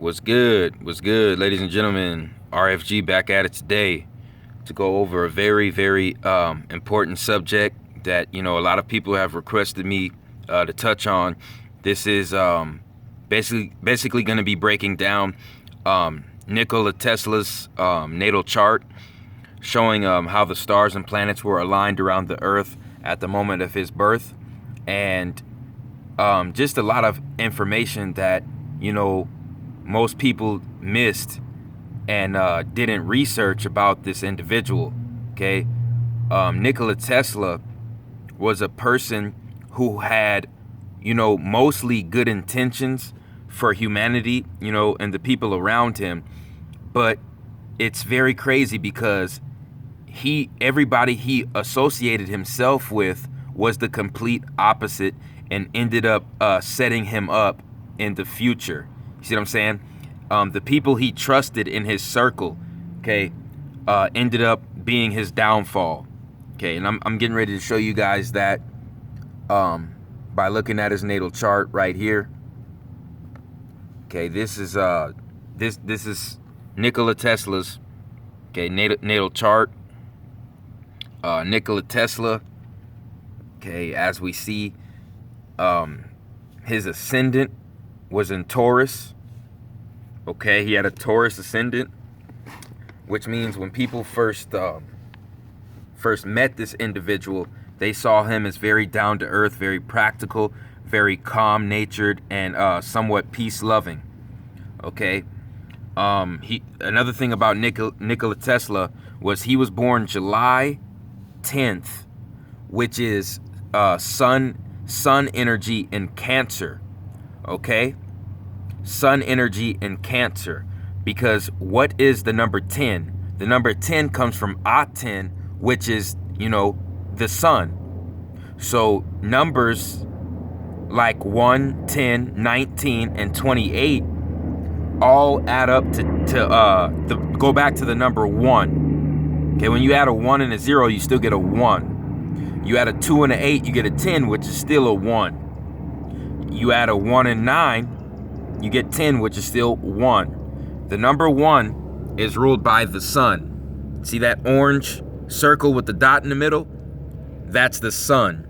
What's good? What's good, ladies and gentlemen? RFG back at it today to go over a very important subject that a lot of people have requested me to touch on. This is basically going to be breaking down Nikola Tesla's natal chart, showing how the stars and planets were aligned around the Earth at the moment of his birth, and just a lot of information that most people missed and didn't research about this individual. Okay, Nikola Tesla was a person who had mostly good intentions for humanity, and the people around him. But it's very crazy because everybody he associated himself with was the complete opposite and ended up setting him up in the future. You see what I'm saying? The people he trusted in his circle, okay, ended up being his downfall. Okay, and I'm getting ready to show you guys that by looking at his natal chart right here. Okay, this is this is Nikola Tesla's natal chart. Nikola Tesla. Okay, as we see, his ascendant was in Taurus. Okay, he had a Taurus ascendant, which means when people first met this individual, they saw him as very down to earth, very practical, very calm natured, and somewhat peace loving. Okay, another thing about Nikola Tesla was he was born July 10th, which is sun energy in Cancer. Okay, sun energy in Cancer, because what is the number 10? The number 10 comes from Aten, which is the sun. So numbers like 1, 10, 19, and 28 all add up to go back to the number 1. Okay, when you add a 1 and a 0, you still get a 1. You add a 2 and an 8, you get a 10, which is still a 1. You add a 1 and 9, you get 10, which is still 1. The number 1 is ruled by the sun. See that orange circle with the dot in the middle? That's the sun.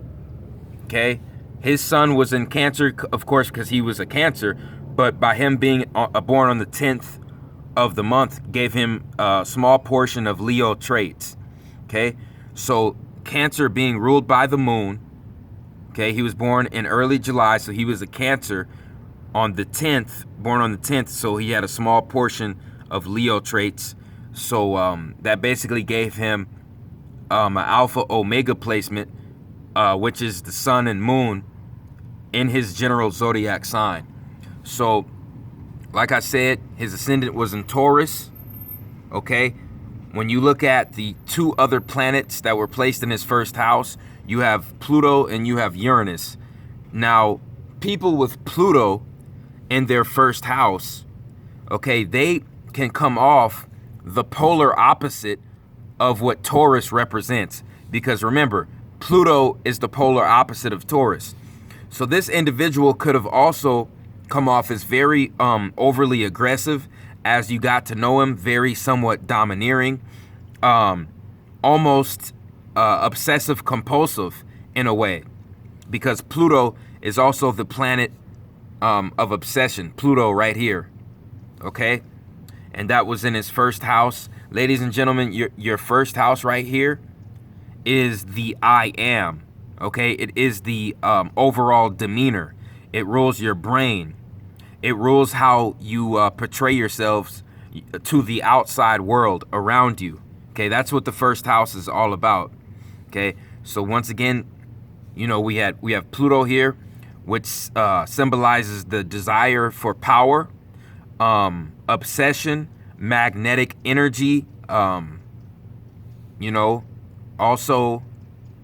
Okay? His sun was in Cancer, of course, because he was a Cancer, but by him being born on the 10th of the month gave him a small portion of Leo traits. Okay? So Cancer being ruled by the moon. Okay, he was born in early July, so he was a Cancer on the 10th, born on the 10th, so he had a small portion of Leo traits. So that basically gave him an Alpha Omega placement, which is the sun and moon in his general zodiac sign. So, like I said, his ascendant was in Taurus. Okay, when you look at the two other planets that were placed in his first house, you have Pluto and you have Uranus. Now, people with Pluto in their first house, okay, they can come off the polar opposite of what Taurus represents. Because remember, Pluto is the polar opposite of Taurus. So this individual could have also come off as very overly aggressive as you got to know him, very somewhat domineering, almost obsessive compulsive in a way, because Pluto is also the planet of obsession. Pluto right here. Okay, and that was in his first house. Ladies and gentlemen, your first house right here is the I am. Okay, it is the overall demeanor. It rules your brain. It rules how you portray yourselves to the outside world around you. Okay, that's what the first house is all about. Okay, so once again, we have Pluto here, which symbolizes the desire for power, obsession, magnetic energy, also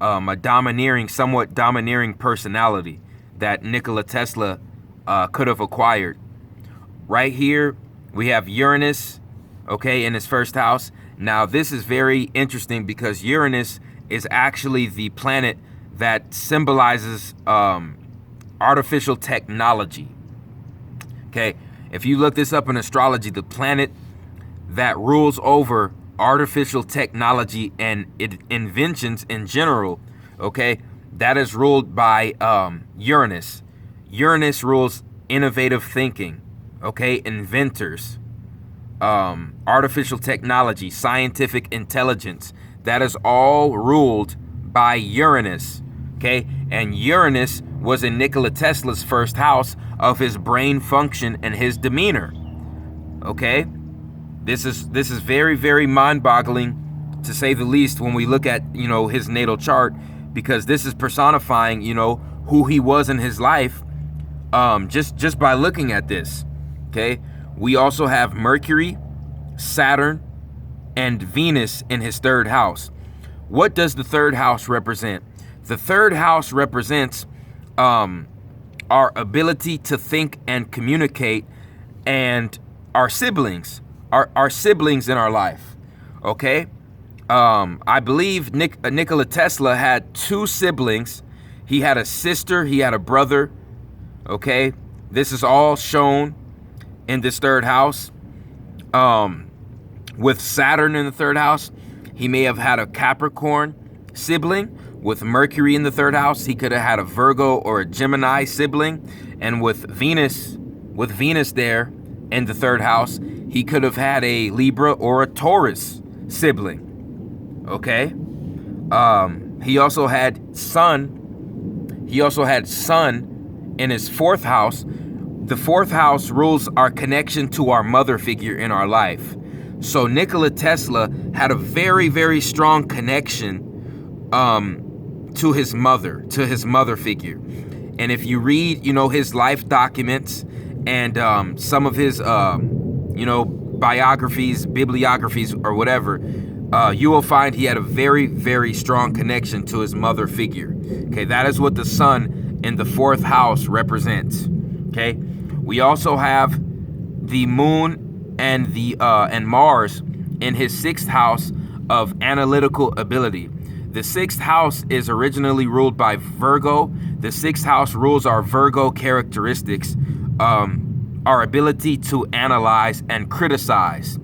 a somewhat domineering personality that Nikola Tesla could have acquired. Right here, we have Uranus, okay, in his first house. Now, this is very interesting because Uranus is actually the planet that symbolizes artificial technology. Okay, If you look this up in astrology, the planet that rules over artificial technology and inventions in general, okay, that is ruled by Uranus. Uranus rules innovative thinking, okay, inventors, artificial technology, scientific intelligence. That is all ruled by Uranus, okay? And Uranus was in Nikola Tesla's first house of his brain function and his demeanor, okay? This is very, very mind-boggling, to say the least, when we look at, his natal chart, because this is personifying, who he was in his life, just by looking at this, okay? We also have Mercury, Saturn, and Venus in his third house. What does the third house represent? The third house represents our ability to think and communicate, and our siblings, our siblings in our life, okay? I believe Nikola Tesla had 2 siblings. He had a sister, he had a brother, okay? This is all shown in this third house. With Saturn in the third house, he may have had a Capricorn sibling. With Mercury in the third house, he could have had a Virgo or a Gemini sibling. And with Venus there in the third house, he could have had a Libra or a Taurus sibling. Okay? He also had Sun. He also had Sun in his fourth house. The fourth house rules our connection to our mother figure in our life. So Nikola Tesla had a very, very strong connection to his mother figure. And if you read, his life documents and some of his, biographies, bibliographies, or whatever, you will find he had a very, very strong connection to his mother figure. Okay, that is what the sun in the fourth house represents. Okay, we also have the moon and Mars in his sixth house of analytical ability. The sixth house is originally ruled by Virgo. The sixth house rules our Virgo characteristics, our ability to analyze and criticize.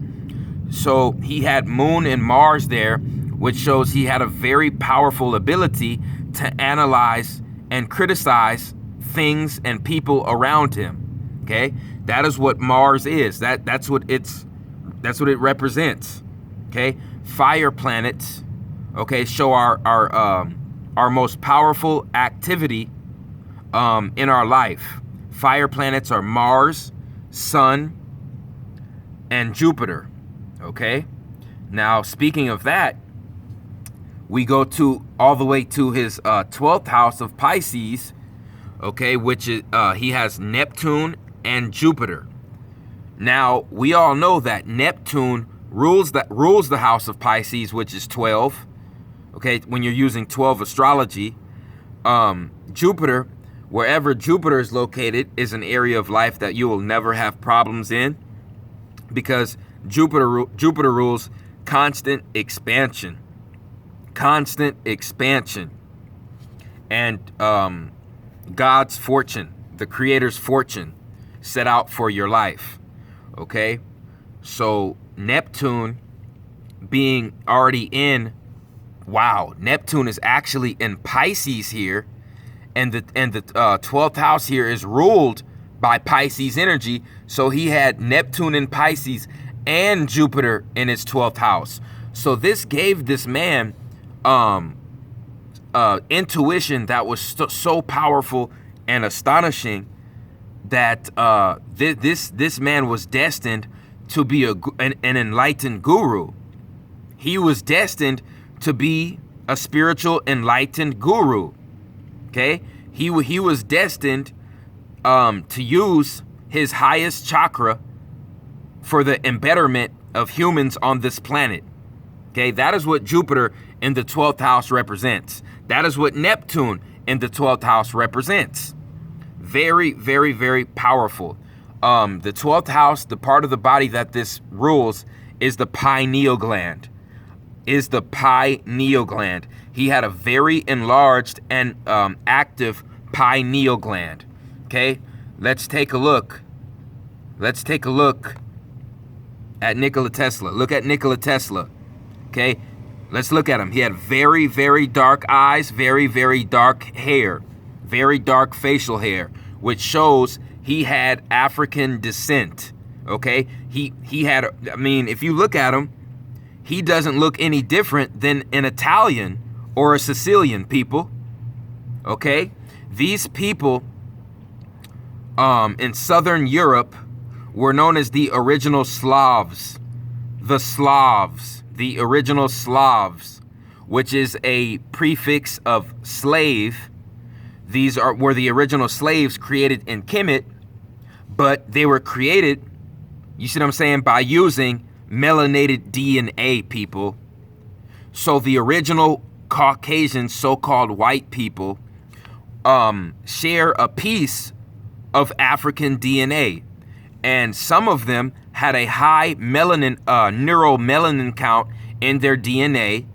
So he had Moon and Mars there, which shows he had a very powerful ability to analyze and criticize things and people around him. Okay, that is what Mars is. That's what it represents. Okay, fire planets, okay, show our most powerful activity in our life. Fire planets are Mars, Sun, and Jupiter. Okay, now speaking of that, we go to all the way to his 12th house of Pisces. Okay, which is he has Neptune and Jupiter. Now we all know that Neptune rules the house of Pisces, which is 12. Okay, when you're using 12 astrology, Jupiter, wherever Jupiter is located, is an area of life that you will never have problems in, because Jupiter rules constant expansion, and God's fortune, the Creator's fortune, set out for your life. Okay, so Neptune being already in, Neptune is actually in Pisces here, and the 12th house here is ruled by Pisces energy. So he had Neptune in Pisces and Jupiter in his 12th house. So this gave this man intuition that was so powerful and astonishing that this man was destined to be an enlightened guru. He was destined to be a spiritual enlightened guru. Okay, he was destined to use his highest chakra for the embetterment of humans on this planet. Okay, that is what Jupiter in the 12th house represents. That is what Neptune in the 12th house represents. Very, very, very powerful. The 12th house, the part of the body that this rules, is the pineal gland. He had a very enlarged and active pineal gland. Okay, let's take a look Let's take a look at Nikola Tesla. Look at Nikola Tesla. Okay? Let's look at him. He had very, very dark eyes, very, very dark hair, very dark facial hair, which shows he had African descent. Okay? He had, I mean, if you look at him, he doesn't look any different than an Italian or a Sicilian people. Okay? These people in Southern Europe were known as the original Slavs. The original Slavs, which is a prefix of slave. These were the original slaves created in Kemet, but they were created, you see what I'm saying, by using melanated DNA, people. So the original Caucasian, so-called white people, share a piece of African DNA. And some of them had a high neuromelanin count in their DNA.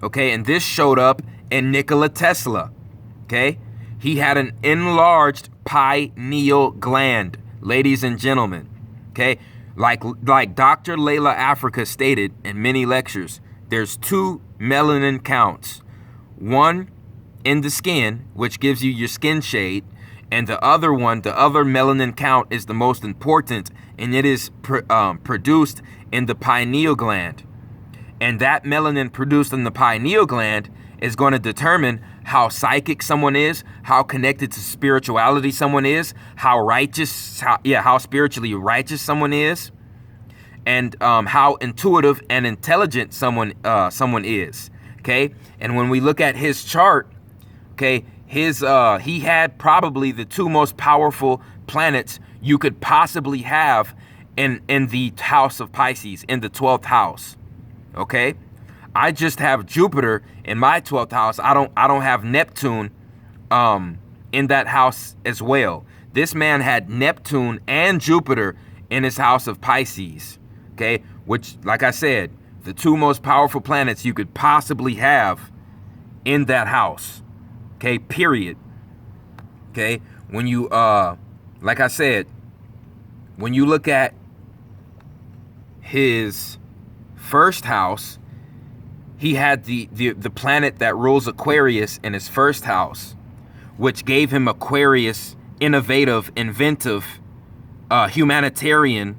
Okay, and this showed up in Nikola Tesla. Okay, he had an enlarged pineal gland, ladies and gentlemen. Okay, like Dr. Layla Africa stated in many lectures, there's two melanin counts. One in the skin, which gives you your skin shade, and the other one, the other melanin count, is the most important, and it is produced in the pineal gland. And that melanin produced in the pineal gland is going to determine how psychic someone is, how connected to spirituality someone is, how spiritually righteous someone is, and how intuitive and intelligent someone is. Okay, and when we look at his chart, okay, he had probably the two most powerful planets you could possibly have in the house of Pisces, in the 12th house. Okay, I just have Jupiter in my 12th house. I don't have Neptune in that house as well. This man had Neptune and Jupiter in his house of Pisces. Okay, which, like I said, the two most powerful planets you could possibly have in that house. Okay, period. Okay, when you, like I said, when you look at his first house, he had the planet that rules Aquarius in his first house, which gave him Aquarius innovative, inventive, humanitarian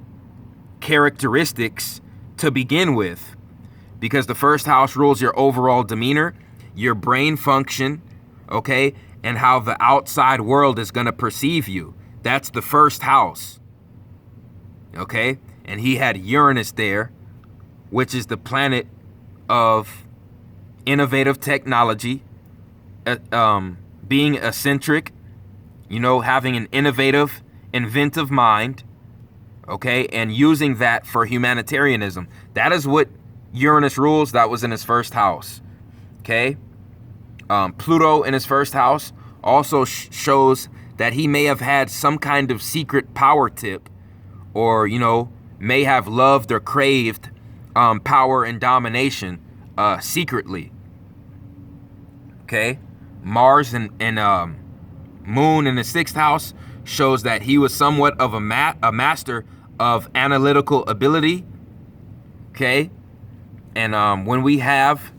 characteristics to begin with, because the first house rules your overall demeanor, your brain function, okay, and how the outside world is going to perceive you. That's the first house. Okay, and he had Uranus there, which is the planet of innovative technology, being eccentric, having an innovative, inventive mind, okay, and using that for humanitarianism. That is what Uranus rules. That was in his first house. Okay, Pluto in his first house also shows that he may have had some kind of secret power tip, or may have loved or craved power and domination secretly. Okay, Mars and Moon in the 6th house shows that he was somewhat of a master of analytical ability. Okay, and when we have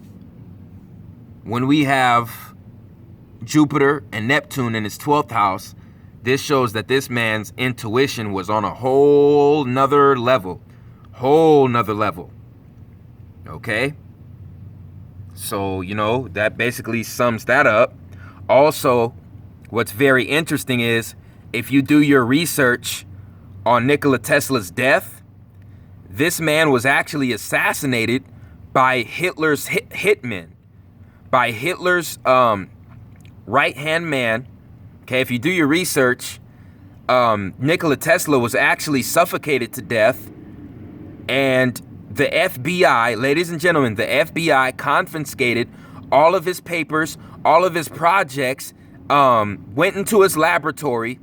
Jupiter and Neptune in his 12th house, this shows that this man's intuition was on a whole nother level. Okay, so that basically sums that up. Also, what's very interesting is, if you do your research on Nikola Tesla's death, this man was actually assassinated by Hitler's hitmen, by Hitler's right-hand man. Okay, if you do your research, Nikola Tesla was actually suffocated to death, and the FBI, ladies and gentlemen, the FBI confiscated all of his papers, all of his projects, went into his laboratory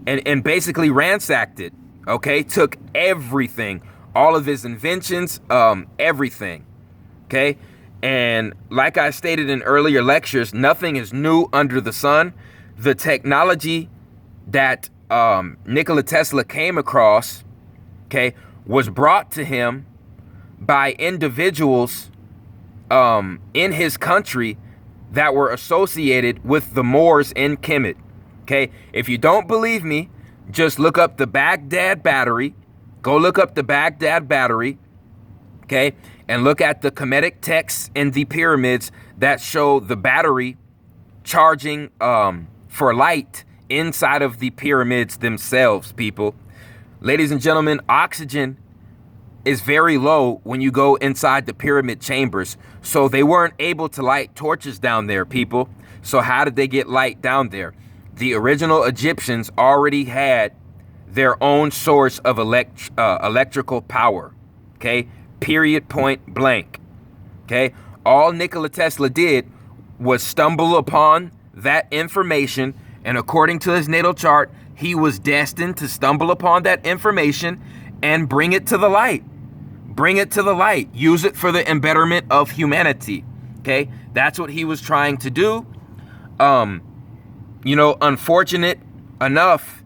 and basically ransacked it. Okay, took everything, all of his inventions, everything. Okay, and like I stated in earlier lectures, nothing is new under the sun. The technology that Nikola Tesla came across, okay, was brought to him by individuals in his country that were associated with the Moors in Kemet. Okay, if you don't believe me, just look up the Baghdad battery. Go look up the Baghdad battery, okay, and look at the Kemetic texts in the pyramids that show the battery charging for light inside of the pyramids themselves, people. Ladies and gentlemen, oxygen is very low when you go inside the pyramid chambers. So they weren't able to light torches down there, people. So how did they get light down there? The original Egyptians already had their own source of electrical power. Okay, period, point blank. Okay, all Nikola Tesla did was stumble upon that information, and according to his natal chart, he was destined to stumble upon that information and bring it to the light. Bring it to the light. Use it for the embetterment of humanity. Okay, that's what he was trying to do. Unfortunate enough,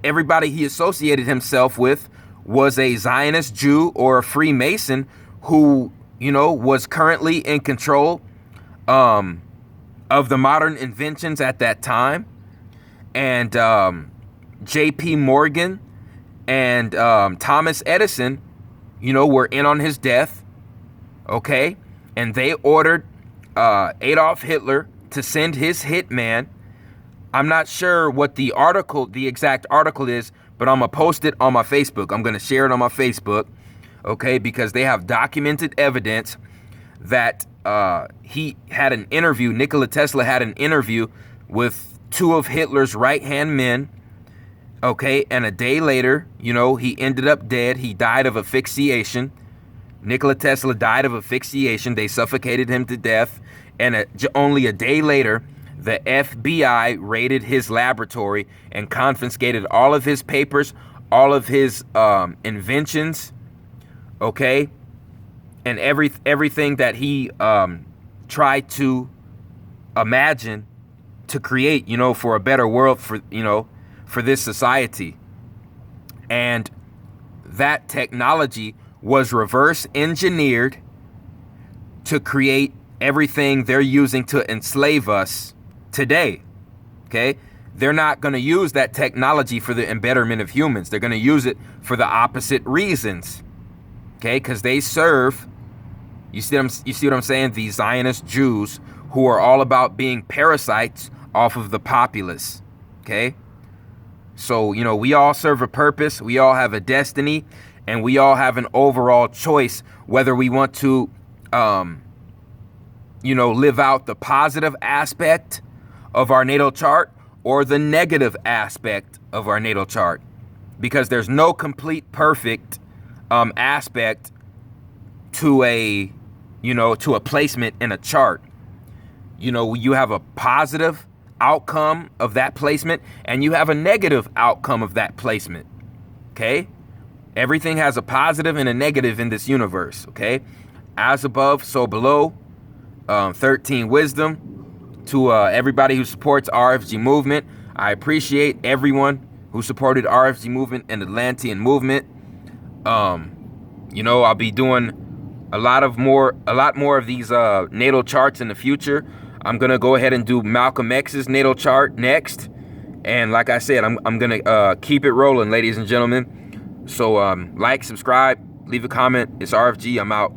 everybody he associated himself with was a Zionist Jew or a Freemason who, was currently in control of the modern inventions at that time. And J.P. Morgan and Thomas Edison, were in on his death. Okay, and they ordered Adolf Hitler to send his hitman. I'm not sure what the exact article is, but I'm going to post it on my Facebook. I'm going to share it on my Facebook, okay, because they have documented evidence that he had an interview, Nikola Tesla had an interview with two of Hitler's right-hand men, okay, and a day later, he ended up dead. He died of asphyxiation. Nikola Tesla died of asphyxiation. They suffocated him to death, and only a day later, the FBI raided his laboratory and confiscated all of his papers, all of his inventions, okay, and everything that he tried to imagine to create, for a better world for this society. And that technology was reverse engineered to create everything they're using to enslave us today. Okay, they're not going to use that technology for the embetterment of humans. They're going to use it for the opposite reasons. Okay, because they serve, you see what I'm saying, the Zionist Jews who are all about being parasites off of the populace. Okay, so we all serve a purpose, we all have a destiny, and we all have an overall choice whether we want to live out the positive aspect of our natal chart or the negative aspect of our natal chart, because there's no complete perfect aspect to a placement in a chart. You have a positive outcome of that placement and you have a negative outcome of that placement. Okay, everything has a positive and a negative in this universe. Okay, as above, so below. 13 wisdom to everybody who supports RFG movement. I appreciate everyone who supported RFG movement and Atlantean movement. I'll be doing a lot more of these natal charts in the future. I'm gonna go ahead and do Malcolm X's natal chart next, and like I said, I'm gonna keep it rolling, ladies and gentlemen. So like, subscribe, leave a comment. It's RFG. I'm out.